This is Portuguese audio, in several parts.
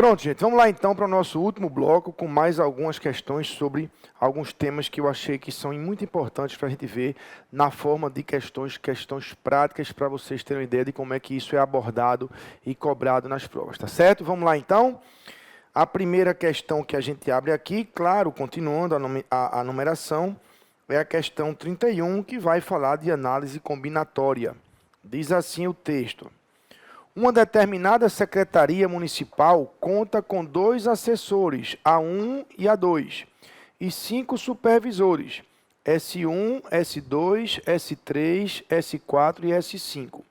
Pronto, gente, vamos lá então para o nosso último bloco com mais algumas questões sobre alguns temas que eu achei que são muito importantes para a gente ver na forma de questões práticas para vocês terem uma ideia de como é que isso é abordado e cobrado nas provas, tá certo? Vamos lá então. A primeira questão que a gente abre aqui, claro, continuando a numeração, é a questão 31, que vai falar de análise combinatória. Diz assim o texto. Uma determinada secretaria municipal conta com 2 assessores, A1 e A2, e 5 supervisores, S1, S2, S3, S4 e S5.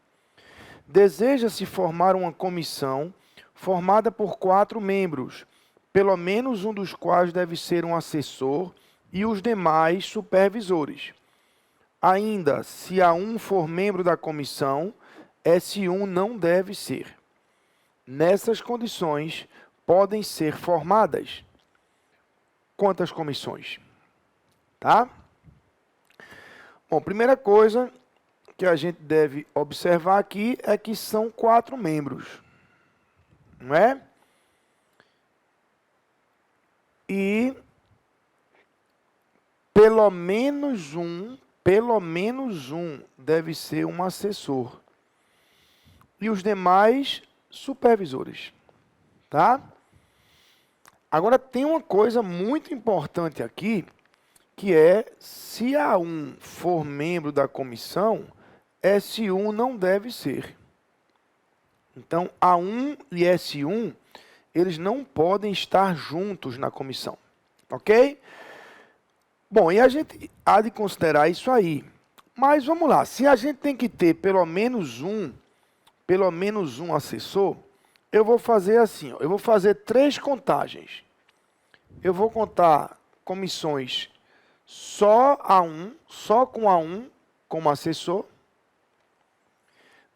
Deseja-se formar uma comissão formada por 4 membros, pelo menos um dos quais deve ser um assessor e os demais supervisores. Ainda, se A1 for membro da comissão, S1 não deve ser. Nessas condições, podem ser formadas quantas comissões? Tá? Bom, primeira coisa que a gente deve observar aqui é que são 4 membros. Não é? E pelo menos um deve ser um assessor. E os demais supervisores, tá? Agora tem uma coisa muito importante aqui, que é, se A1 for membro da comissão, S1 não deve ser. Então, A1 e S1, eles não podem estar juntos na comissão, ok? Bom, e a gente há de considerar isso aí. Mas vamos lá, se a gente tem que ter pelo menos um assessor, eu vou fazer assim, ó, eu vou fazer 3 contagens. Eu vou contar comissões só com A1 como assessor.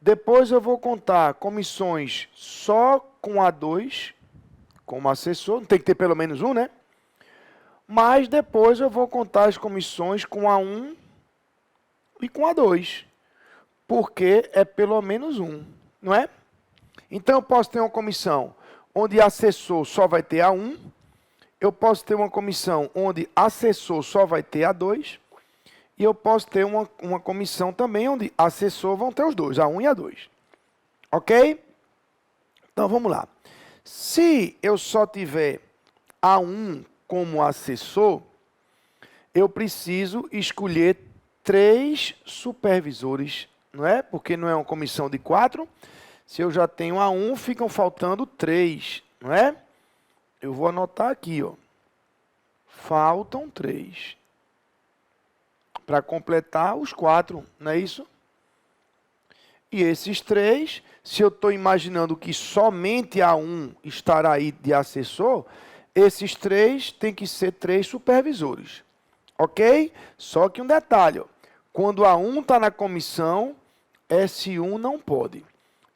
Depois eu vou contar comissões só com A2 como assessor, tem que ter pelo menos um, né? Mas depois eu vou contar as comissões com A1 e com A2, porque é pelo menos um. Não é? Então, eu posso ter uma comissão onde assessor só vai ter A1, eu posso ter uma comissão onde assessor só vai ter A2, e eu posso ter uma comissão também onde assessor vão ter os dois, A1 e A2. Ok? Então, vamos lá. Se eu só tiver A1 como assessor, eu preciso escolher 3 supervisores, não é? Porque não é uma comissão de 4. Se eu já tenho A1, ficam faltando 3, não é? Eu vou anotar aqui, ó. Faltam 3. Para completar os 4, não é isso? E esses 3, se eu estou imaginando que somente A1 estará aí de assessor, esses 3 têm que ser 3 supervisores. Ok? Só que um detalhe, ó. Quando A1 está na comissão, S1 não pode.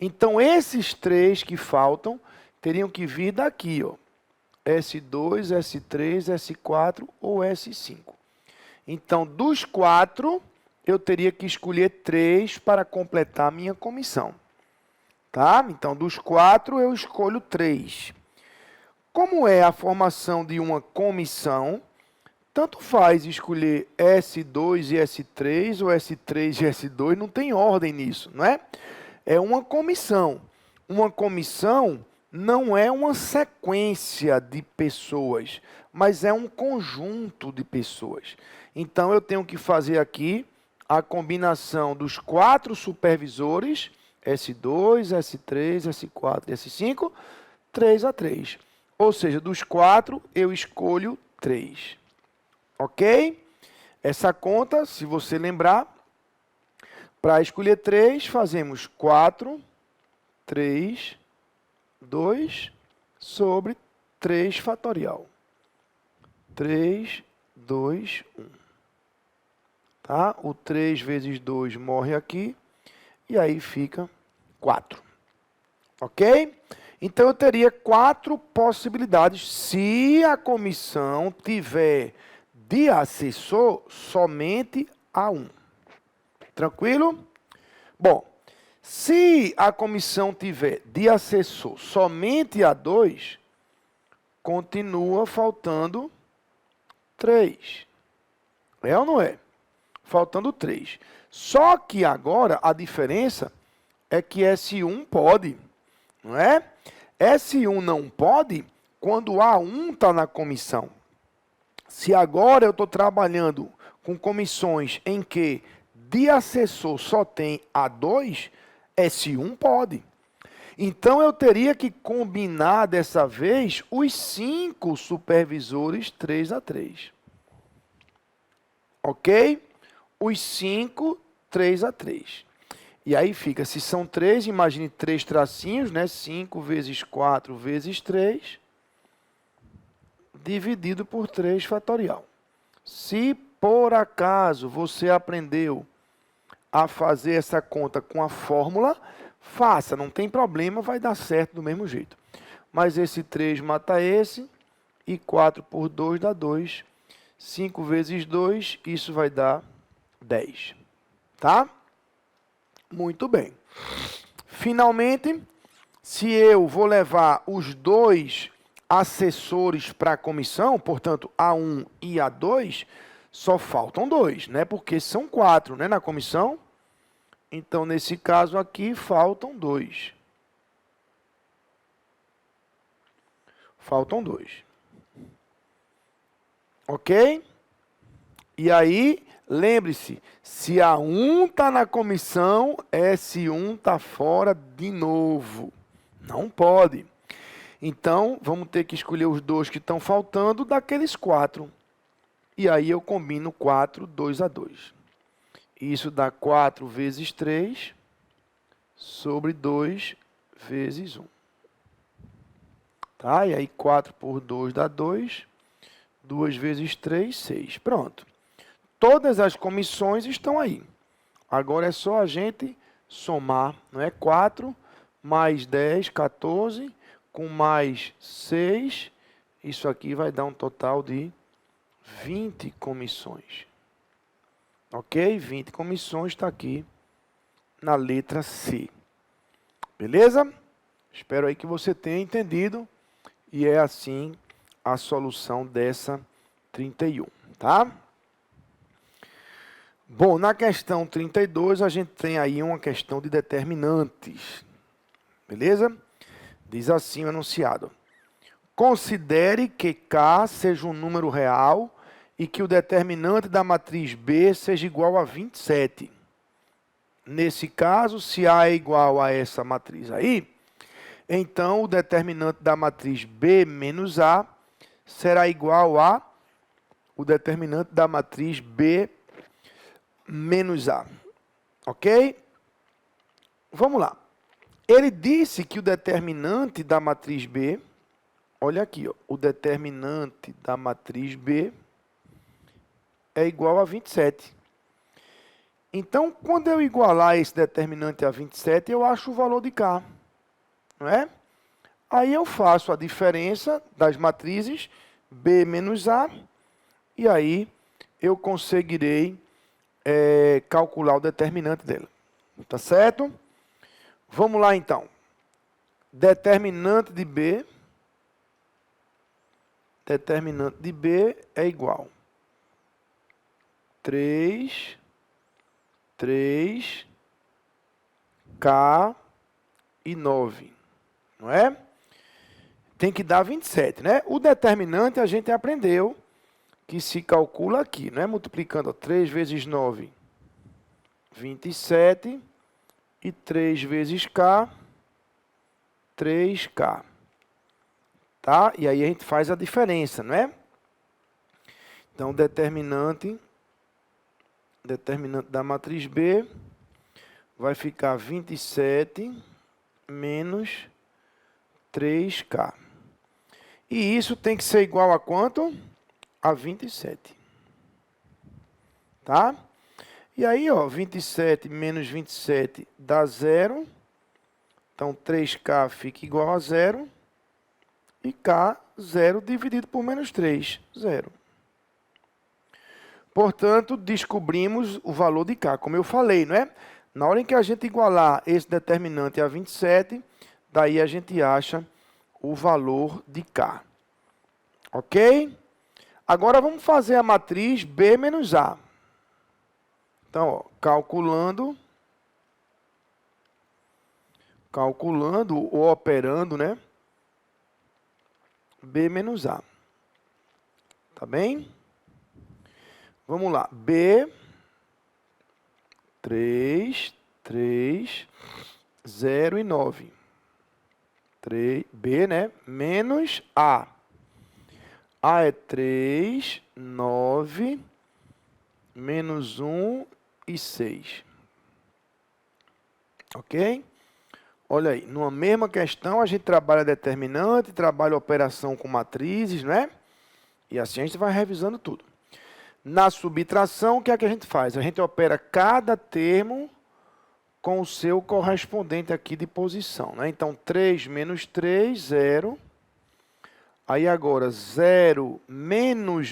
Então, esses 3 que faltam, teriam que vir daqui, ó. S2, S3, S4 ou S5. Então, dos 4, eu teria que escolher 3 para completar a minha comissão. Tá? Então, dos 4, eu escolho 3. Como é a formação de uma comissão, tanto faz escolher S2 e S3, ou S3 e S2, não tem ordem nisso, não é? É uma comissão. Uma comissão não é uma sequência de pessoas, mas é um conjunto de pessoas. Então, eu tenho que fazer aqui a combinação dos 4 supervisores, S2, S3, S4 e S5, 3 a 3. Ou seja, dos 4, eu escolho 3. Ok? Essa conta, se você lembrar, para escolher 3, fazemos 4, 3, 2 sobre 3 fatorial. 3, 2, 1. Tá? O 3 vezes 2 morre aqui, e aí fica 4. Ok? Então, eu teria 4 possibilidades se a comissão tiver de assessor somente A1. Tranquilo? Bom, se a comissão tiver de assessor somente A2, continua faltando 3. É ou não é? Faltando 3. Só que agora a diferença é que S1 pode, não é? S1 não pode quando A1 está na comissão. Se agora eu estou trabalhando com comissões em que de assessor só tem A2, S1 pode. Então, eu teria que combinar dessa vez os 5 supervisores 3 a 3. Ok? Os 5, 3 a 3. E aí fica, se são 3, imagine 3 tracinhos, né? 5 vezes 4 vezes 3, dividido por 3 fatorial. Se por acaso você aprendeu a fazer essa conta com a fórmula, faça, não tem problema, vai dar certo do mesmo jeito. Mas esse 3 mata esse, e 4 por 2 dá 2. 5 vezes 2, isso vai dar 10. Tá? Muito bem. Finalmente, se eu vou levar os 2 assessores para a comissão, portanto, A1 e A2, só faltam 2, né? Porque são 4, né, na comissão. Então, nesse caso aqui, faltam 2. Faltam 2. Ok? E aí, lembre-se, se A1 está na comissão, S1 está fora de novo. Não pode. Então, vamos ter que escolher os 2 que estão faltando daqueles 4. E aí eu combino 4, 2 a 2. Isso dá 4 vezes 3 sobre 2 vezes 1. Tá? E aí 4 por 2 dá 2. 2 vezes 3, 6. Pronto. Todas as comissões estão aí. Agora é só a gente somar, não é? 4 mais 10, 14, com mais 6, isso aqui vai dar um total de 20 comissões. Ok? 20 comissões está aqui na letra C. Beleza? Espero aí que você tenha entendido. E é assim a solução dessa 31, tá? Bom, na questão 32, a gente tem aí uma questão de determinantes. Beleza? Diz assim o enunciado. Considere que K seja um número real e que o determinante da matriz B seja igual a 27. Nesse caso, se A é igual a essa matriz aí, então o determinante da matriz B menos A será igual a o determinante da matriz B menos A. Ok? Vamos lá. Ele disse que o determinante da matriz B, olha aqui, ó, o determinante da matriz B é igual a 27. Então, quando eu igualar esse determinante a 27, eu acho o valor de K. Não é? Aí eu faço a diferença das matrizes B menos A, e aí eu conseguirei calcular o determinante dela. Tá certo? Vamos lá, então. Determinante de B é igual a 3, K e 9. Não é? Tem que dar 27, né? O determinante a gente aprendeu que se calcula aqui, não é? Multiplicando 3 vezes 9, 27, e 3 vezes K, 3K. Tá? E aí a gente faz a diferença, não é? Então, determinante da matriz B vai ficar 27 menos 3K. E isso tem que ser igual a quanto? A 27. Tá? E aí, ó, 27 menos 27 dá 0. Então, 3K fica igual a 0. E K, 0 dividido por menos 3, 0. Portanto, descobrimos o valor de K, como eu falei, não é? Na hora em que a gente igualar esse determinante a 27, daí a gente acha o valor de K. Ok? Agora vamos fazer a matriz B menos A. Então, ó, calculando ou operando, né? B menos A. Tá bem? Vamos lá. B, 3, 0 e 9. B, né? Menos A. A é 3, 9, menos 1 e 6. Ok? Olha aí, numa mesma questão a gente trabalha determinante, trabalha operação com matrizes, né? E assim a gente vai revisando tudo. Na subtração, o que é que a gente faz? A gente opera cada termo com o seu correspondente aqui de posição, né? Então, 3 menos 3, 0. Aí agora, 0 menos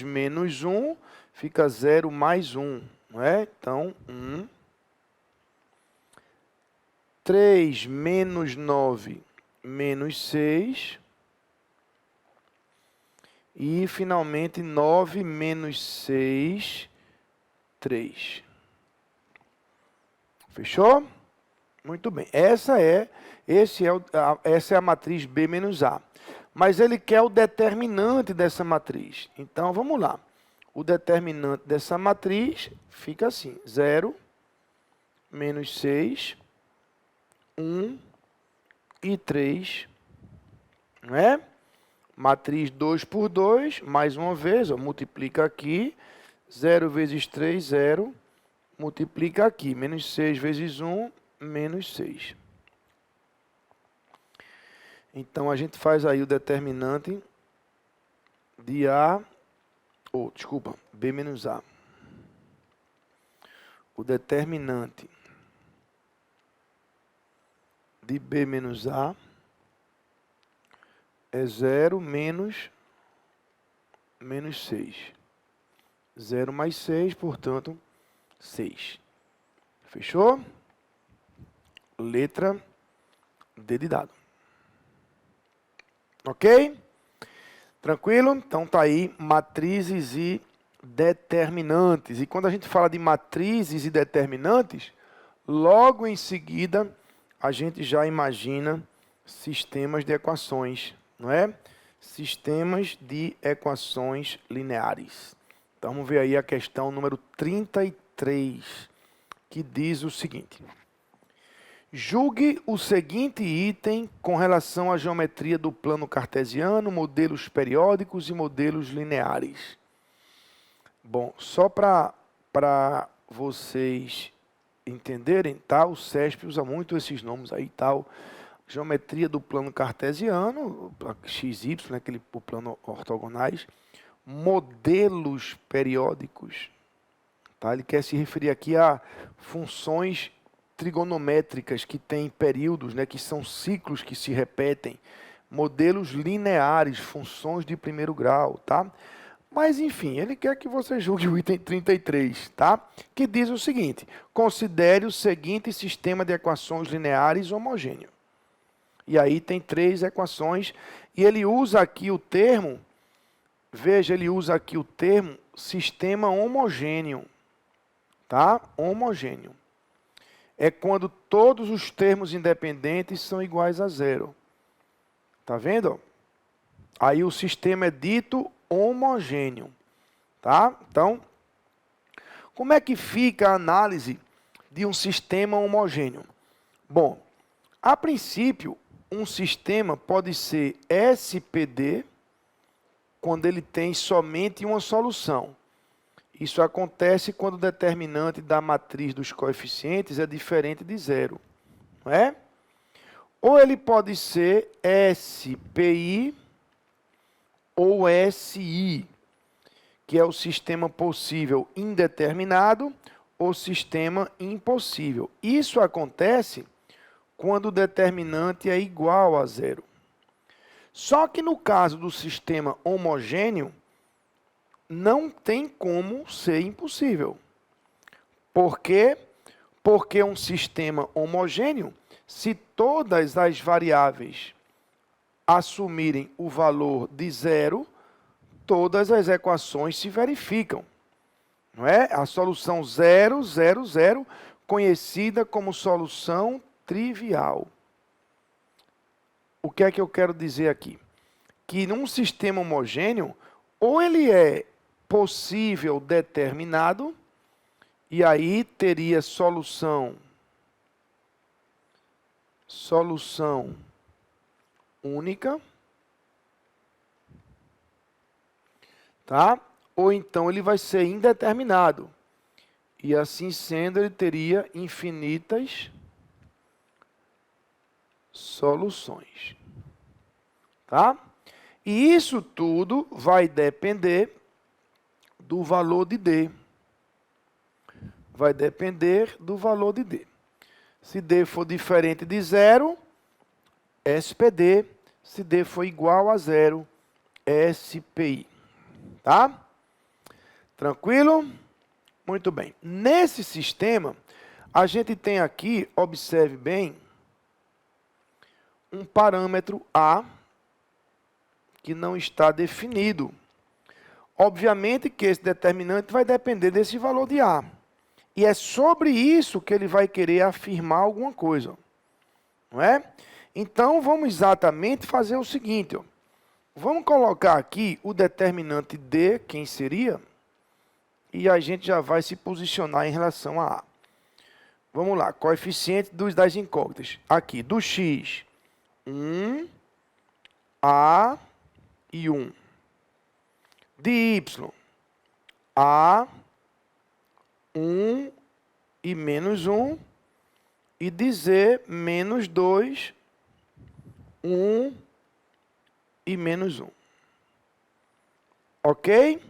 1, fica 0 mais 1, não é? Então, 1. 3 menos 9, menos 6. E, finalmente, 9 menos 6, 3. Fechou? Muito bem. Essa é a matriz B menos A. Mas ele quer o determinante dessa matriz. Então, vamos lá. O determinante dessa matriz fica assim. 0, menos 6, 1 e 3. Não é? Matriz 2 por 2, mais uma vez, ó, multiplica aqui. 0 vezes 3, 0. Multiplica aqui. Menos 6 vezes 1, menos 6. Então, a gente faz aí o determinante de A, B menos A. O determinante de B menos A é 0 menos 6. 0 mais 6, portanto, 6. Fechou? Letra D de dado. Ok? Tranquilo? Então tá aí matrizes e determinantes. E quando a gente fala de matrizes e determinantes, logo em seguida a gente já imagina sistemas de equações, não é? Sistemas de equações lineares. Então vamos ver aí a questão número 33, que diz o seguinte: julgue o seguinte item com relação à geometria do plano cartesiano, modelos periódicos e modelos lineares. Bom, só para vocês entenderem, tá? O CESP usa muito esses nomes aí, tal. Geometria do plano cartesiano, XY, né, o plano ortogonais. Modelos periódicos, tá? Ele quer se referir aqui a funções trigonométricas que têm períodos, né, que são ciclos que se repetem. Modelos lineares, funções de primeiro grau, tá? Mas, enfim, ele quer que você julgue o item 33, tá? Que diz o seguinte: considere o seguinte sistema de equações lineares homogêneo. E aí tem 3 equações, e ele usa aqui o termo, veja, ele usa aqui o termo sistema homogêneo, tá? Homogêneo. É quando todos os termos independentes são iguais a 0. Tá vendo? Aí o sistema é dito homogêneo, tá? Então, como é que fica a análise de um sistema homogêneo? Bom, a princípio, um sistema pode ser SPD quando ele tem somente uma solução. Isso acontece quando o determinante da matriz dos coeficientes é diferente de 0, não é? Ou ele pode ser SPI ou SI, que é o sistema possível indeterminado ou sistema impossível. Isso acontece quando o determinante é igual a 0. Só que no caso do sistema homogêneo, não tem como ser impossível. Por quê? Porque um sistema homogêneo, se todas as variáveis assumirem o valor de 0, todas as equações se verificam. Não é? A solução 0, 0, 0, conhecida como solução trivial. O que é que eu quero dizer aqui? Que num sistema homogêneo, ou ele é possível determinado, e aí teria solução única, tá? Ou então ele vai ser indeterminado. E assim sendo, ele teria infinitas soluções. Tá? E isso tudo vai depender do valor de D. Vai depender do valor de D. Se D for diferente de 0, SPD. Se D for igual a 0, SPI. Tá? Tranquilo? Muito bem. Nesse sistema, a gente tem aqui, observe bem, um parâmetro A que não está definido. Obviamente que esse determinante vai depender desse valor de A. E é sobre isso que ele vai querer afirmar alguma coisa. Não é? Então, vamos exatamente fazer o seguinte. Ó. Vamos colocar aqui o determinante D, quem seria? E a gente já vai se posicionar em relação a A. Vamos lá, coeficiente das incógnitas. Aqui, do X, 1, A e 1. De Y, A, 1 e menos 1. E de Z, menos 2, 1 e menos 1. Ok?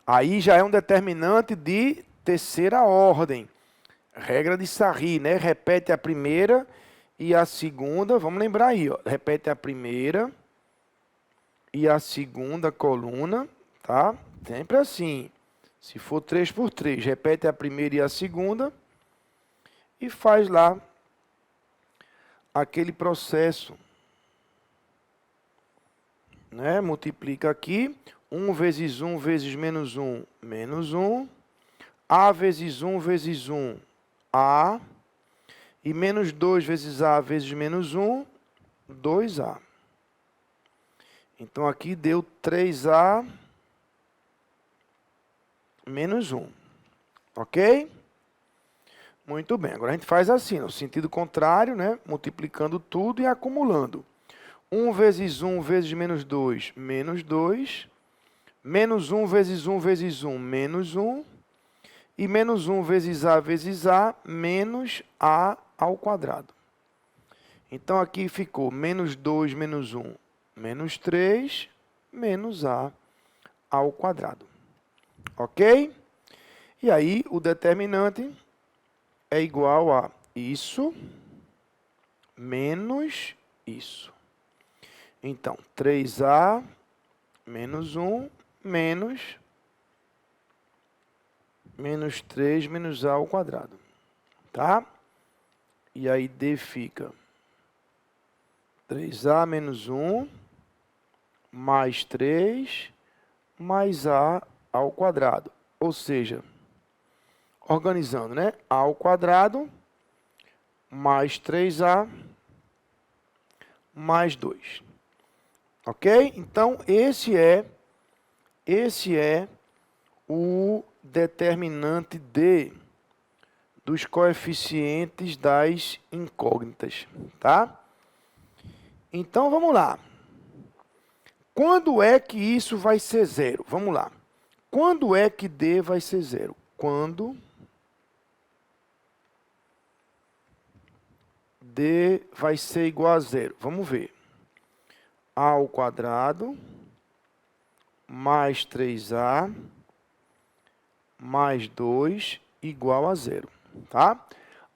Aí já é um determinante de terceira ordem. Regra de Sarri, né? Repete a primeira e a segunda. Vamos lembrar aí, ó. Repete a primeira e a segunda coluna, tá? Sempre assim. Se for 3 por 3, repete a primeira e a segunda e faz lá aquele processo. Né? Multiplica aqui. 1 vezes 1 vezes menos 1, menos 1. A vezes 1 vezes 1, A. E menos 2 vezes A vezes menos 1, 2A. Então, aqui deu 3A menos 1. Ok? Muito bem. Agora a gente faz assim, no sentido contrário, né? Multiplicando tudo e acumulando. 1 vezes 1 vezes menos 2, menos 2. Menos 1 vezes 1 vezes 1, menos 1. E menos 1 vezes A, menos A ao quadrado. Então, aqui ficou menos 2 menos 1, menos 3, menos A ao quadrado. Ok? E aí, o determinante é igual a isso menos isso. Então, 3A menos 1 menos 3 menos A ao quadrado. Tá? E aí D fica 3A menos 1 mais 3 mais A ao quadrado. Ou seja, organizando, né? A ao quadrado mais 3A mais 2. Ok? Então, esse é o determinante D dos coeficientes das incógnitas, tá? Então, vamos lá. Quando é que isso vai ser zero? Vamos lá. Quando é que D vai ser zero? Quando D vai ser igual a zero. Vamos ver. A ao quadrado mais 3A mais 2 igual a zero. Tá?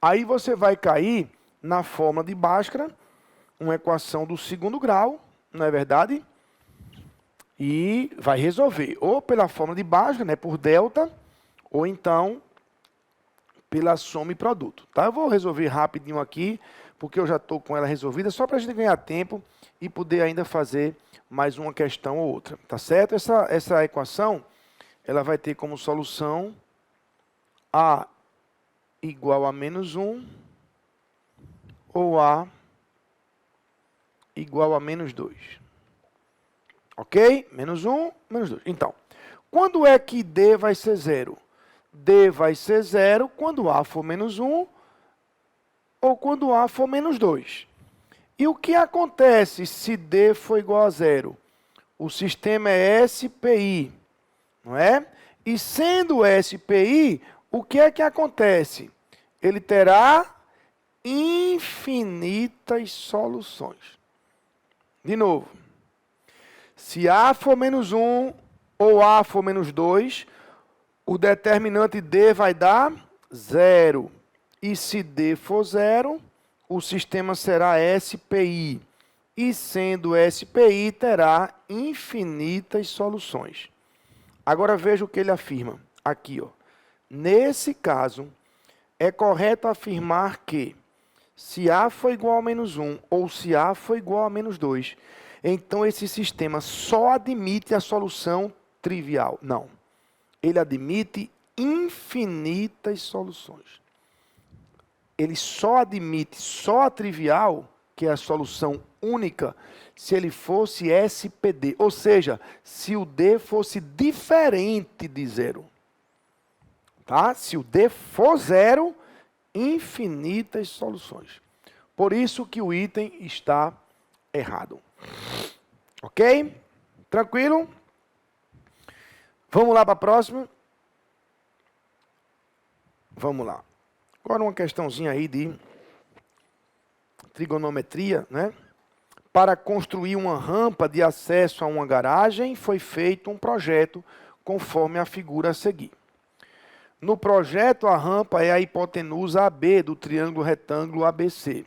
Aí você vai cair na fórmula de Bhaskara, uma equação do segundo grau, não é verdade? E vai resolver ou pela fórmula de Bhaskara, né, por delta, ou então pela soma e produto. Tá? Eu vou resolver rapidinho aqui, porque eu já estou com ela resolvida, só para a gente ganhar tempo e poder ainda fazer mais uma questão ou outra, tá certo? Essa equação, ela vai ter como solução A igual a menos 1 ou A igual a menos 2. Ok? Menos 1, menos 2. Então, quando é que D vai ser 0? D vai ser 0 quando A for menos 1 ou quando A for menos 2. E o que acontece se D for igual a 0? O sistema é SPI, não é? E sendo SPI, o que é que acontece? Ele terá infinitas soluções. De novo, se A for menos 1 ou A for menos 2, o determinante D vai dar 0. E se D for 0, o sistema será SPI. E sendo SPI, terá infinitas soluções. Agora veja o que ele afirma aqui, ó. Nesse caso, é correto afirmar que se A for igual a menos 1 ou se A for igual a menos 2, então esse sistema só admite a solução trivial. Não. Ele admite infinitas soluções. Ele só admite só a trivial, que é a solução única, se ele fosse SPD. Ou seja, se o D fosse diferente de 0. Tá? Se o D for 0, infinitas soluções. Por isso que o item está errado. Ok? Tranquilo? Vamos lá para a próxima? Vamos lá. Agora uma questãozinha aí de trigonometria, né? Para construir uma rampa de acesso a uma garagem, foi feito um projeto conforme a figura a seguir. No projeto, a rampa é a hipotenusa AB do triângulo retângulo ABC.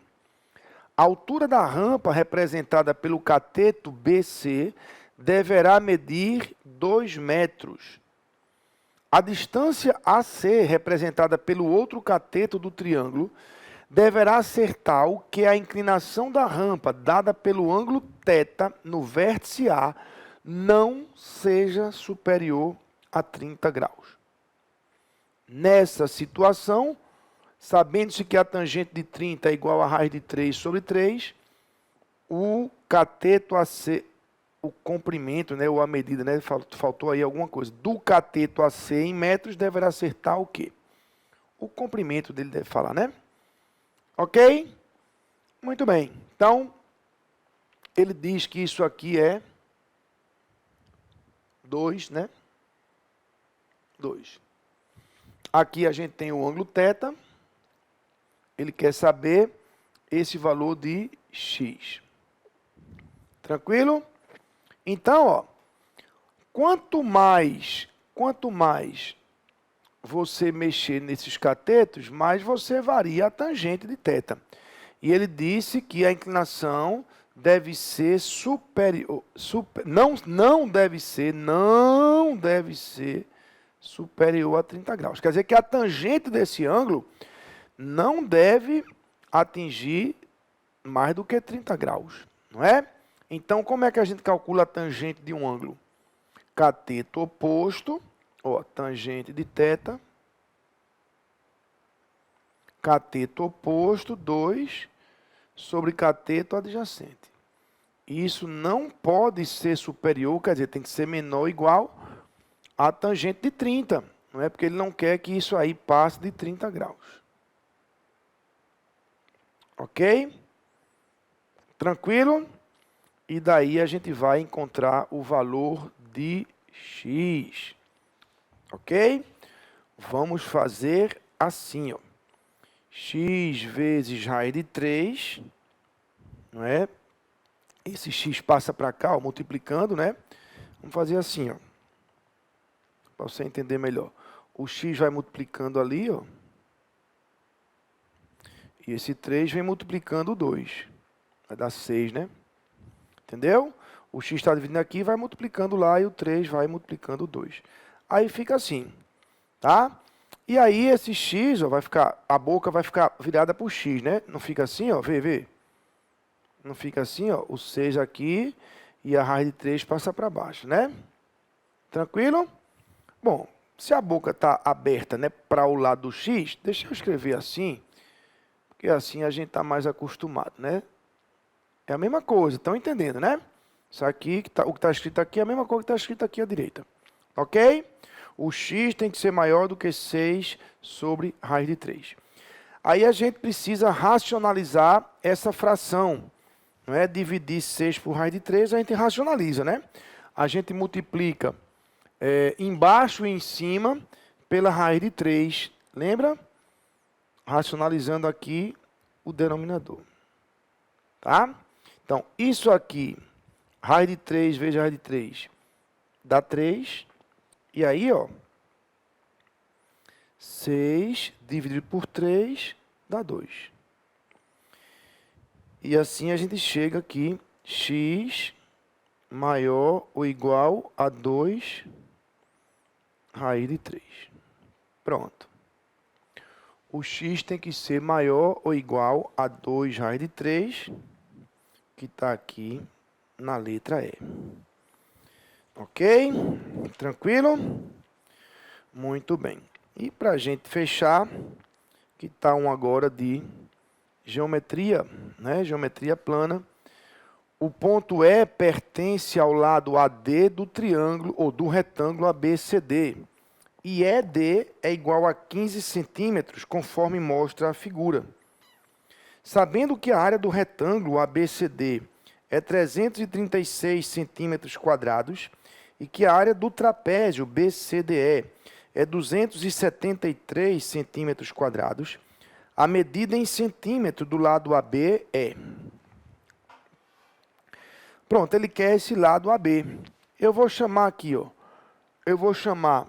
A altura da rampa, representada pelo cateto BC, deverá medir 2 metros. A distância AC, representada pelo outro cateto do triângulo, deverá ser tal que a inclinação da rampa, dada pelo ângulo θ no vértice A, não seja superior a 30 graus. Nessa situação, sabendo-se que a tangente de 30 é igual a raiz de 3 sobre 3, o cateto AC, o comprimento, né, ou a medida, né, faltou aí alguma coisa, do cateto AC em metros deverá ser tal o quê? O comprimento dele deve falar, né? Ok? Muito bem. Então, ele diz que isso aqui é 2, né? 2. Aqui a gente tem o ângulo θ. Ele quer saber esse valor de x. Tranquilo? Então, ó, quanto mais você mexer nesses catetos, mais você varia a tangente de θ. E ele disse que a inclinação deve ser superior, não deve ser superior a 30 graus. Quer dizer que a tangente desse ângulo não deve atingir mais do que 30 graus, não é? Então, como é que a gente calcula a tangente de um ângulo? Cateto oposto, ó, tangente de θ, cateto oposto, 2, sobre cateto adjacente. Isso não pode ser superior, quer dizer, tem que ser menor ou igual a tangente de 30, não é? Porque ele não quer que isso aí passe de 30 graus. Ok? Tranquilo? E daí a gente vai encontrar o valor de x. Ok? Vamos fazer assim, ó. X vezes raiz de 3, não é? Esse x passa para cá, ó, multiplicando, né? Vamos fazer assim, ó. Para você entender melhor. O x vai multiplicando ali, ó. E esse 3 vem multiplicando o 2. Vai dar 6, né? Entendeu? O x está dividindo aqui, vai multiplicando lá, e o 3 vai multiplicando o 2. Aí fica assim, tá? E aí esse x, ó, vai ficar, a boca vai ficar virada para o x, né? Não fica assim, ó, vê. Não fica assim, ó, o 6 aqui e a raiz de 3 passa para baixo, né? Tranquilo? Bom, se a boca está aberta, né, para o lado do x, deixa eu escrever assim, porque assim a gente está mais acostumado, né? É a mesma coisa, estão entendendo, né? Isso aqui, o que está escrito aqui é a mesma coisa que está escrito aqui à direita. Ok? O x tem que ser maior do que 6 sobre raiz de 3. Aí a gente precisa racionalizar essa fração. Não é? Dividir 6 por raiz de 3, a gente racionaliza, né? A gente multiplica embaixo e em cima pela raiz de 3. Lembra? Racionalizando aqui o denominador. Tá? Então, isso aqui, raiz de 3 vezes raiz de 3, dá 3. E aí, ó, 6 dividido por 3 dá 2. E assim a gente chega aqui, x maior ou igual a 2 raiz de 3. Pronto. O x tem que ser maior ou igual a 2 raiz de 3, que está aqui na letra E. Ok? Tranquilo? Muito bem. E para a gente fechar, que está um agora de geometria, né? Geometria plana. O ponto E pertence ao lado AD do triângulo ou do retângulo ABCD. E ED é igual a 15 centímetros, conforme mostra a figura. Sabendo que a área do retângulo ABCD é 336 centímetros quadrados e que a área do trapézio BCDE é 273 centímetros quadrados, a medida em centímetro do lado AB é... Pronto, ele quer esse lado AB. Eu vou chamar aqui, ó. Eu vou chamar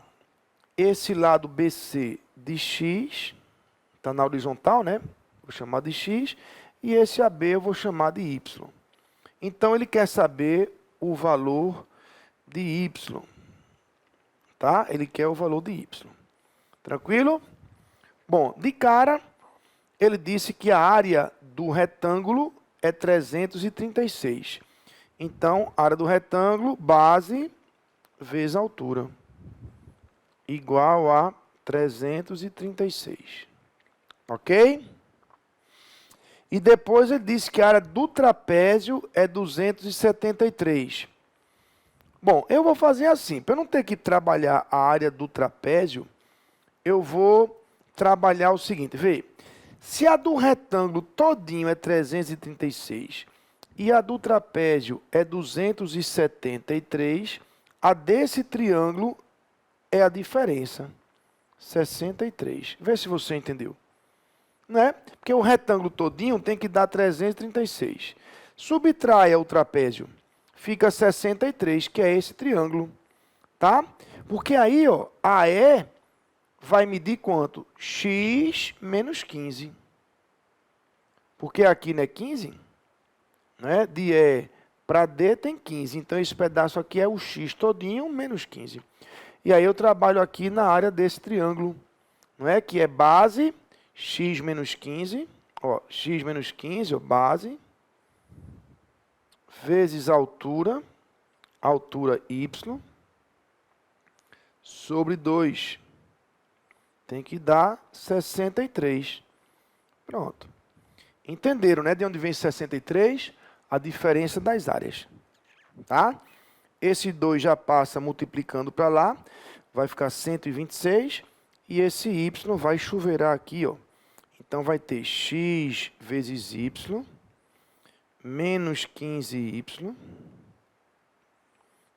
esse lado BC de X, está na horizontal, né? Vou chamar de X. E esse AB eu vou chamar de Y. Então, ele quer saber o valor de Y. Tá? Ele quer o valor de Y. Tranquilo? Bom, de cara, ele disse que a área do retângulo é 336. Então, área do retângulo, base vezes altura, igual a 336. Ok? E depois ele disse que a área do trapézio é 273. Bom, eu vou fazer assim, para eu não ter que trabalhar a área do trapézio, eu vou trabalhar o seguinte, vê, se a do retângulo todinho é 336 e a do trapézio é 273, a desse triângulo é a diferença, 63. Vê se você entendeu. Né? Porque o retângulo todinho tem que dar 336. Subtraia o trapézio, fica 63, que é esse triângulo. Tá? Porque aí, ó, a E vai medir quanto? X menos 15. Porque aqui não é 15? Né? De E para D tem 15. Então, esse pedaço aqui é o X todinho menos 15. E aí eu trabalho aqui na área desse triângulo, não é? Que é base x menos 15. Ó, x menos 15, ó, base, vezes altura, altura y, sobre 2. Tem que dar 63. Pronto. Entenderam, né? De onde vem 63? A diferença das áreas. Tá? Esse 2 já passa multiplicando para lá, vai ficar 126, e esse y vai chuveirar aqui, ó. Então, vai ter x vezes y, menos 15y,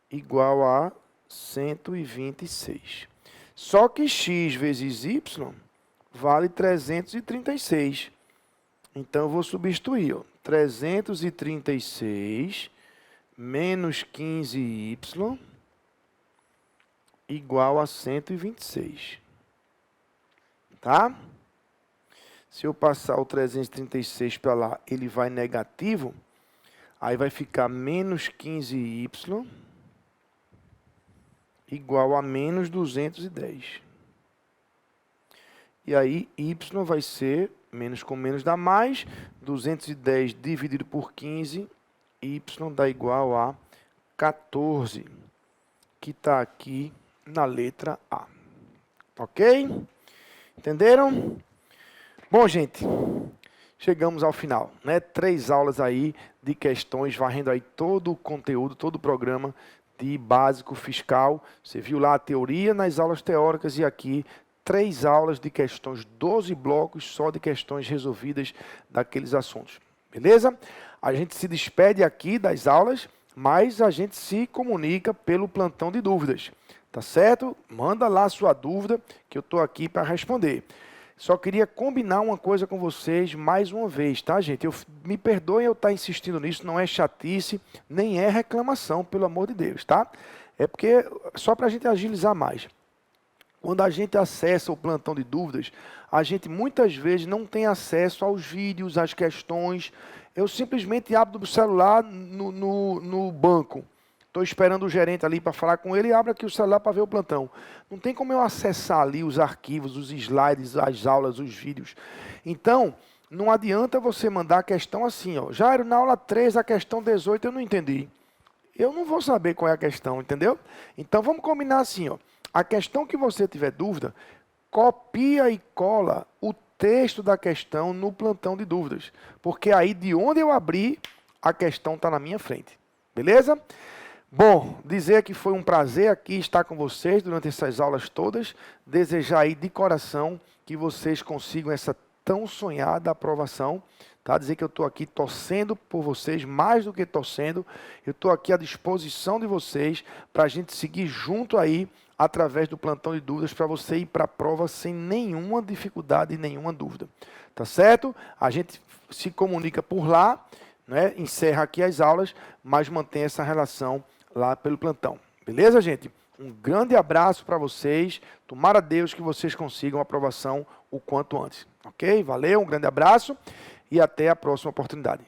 igual a 126. Só que x vezes y vale 336. Então, eu vou substituir, ó, 336 menos 15y igual a 126. Tá? Se eu passar o 336 para lá, ele vai negativo. Aí vai ficar menos 15y igual a menos 210. E aí, y vai ser menos com menos dá mais. 210 dividido por 15, y dá igual a 14, que está aqui na letra A. Ok? Entenderam? Bom, gente, chegamos ao final, né? 3 aulas aí de questões, varrendo aí todo o conteúdo, todo o programa de básico fiscal. Você viu lá a teoria nas aulas teóricas e aqui 3 aulas de questões, 12 blocos só de questões resolvidas daqueles assuntos. Beleza? A gente se despede aqui das aulas, mas a gente se comunica pelo plantão de dúvidas. Tá certo? Manda lá a sua dúvida, que eu estou aqui para responder. Só queria combinar uma coisa com vocês mais uma vez, tá, gente? Me perdoem eu estar insistindo nisso, não é chatice, nem é reclamação, pelo amor de Deus, tá? É porque, só para a gente agilizar mais. Quando a gente acessa o plantão de dúvidas, a gente muitas vezes não tem acesso aos vídeos, às questões. Eu simplesmente abro o celular no banco. Estou esperando o gerente ali para falar com ele e abro aqui o celular para ver o plantão. Não tem como eu acessar ali os arquivos, os slides, as aulas, os vídeos. Então, não adianta você mandar a questão assim, ó. Jairo, na aula 3, a questão 18 eu não entendi. Eu não vou saber qual é a questão, entendeu? Então, vamos combinar assim, ó. A questão que você tiver dúvida, copia e cola o texto da questão no plantão de dúvidas. Porque aí, de onde eu abrir, a questão está na minha frente. Beleza? Bom, dizer que foi um prazer aqui estar com vocês durante essas aulas todas. Desejar aí de coração que vocês consigam essa tão sonhada aprovação. Tá? Dizer que eu estou aqui torcendo por vocês, mais do que torcendo. Eu estou aqui à disposição de vocês para a gente seguir junto aí, através do plantão de dúvidas, para você ir para a prova sem nenhuma dificuldade e nenhuma dúvida. Tá certo? A gente se comunica por lá, né? Encerra aqui as aulas, mas mantém essa relação lá pelo plantão. Beleza, gente? Um grande abraço para vocês. Tomara a Deus que vocês consigam a aprovação o quanto antes. Ok? Valeu, um grande abraço e até a próxima oportunidade.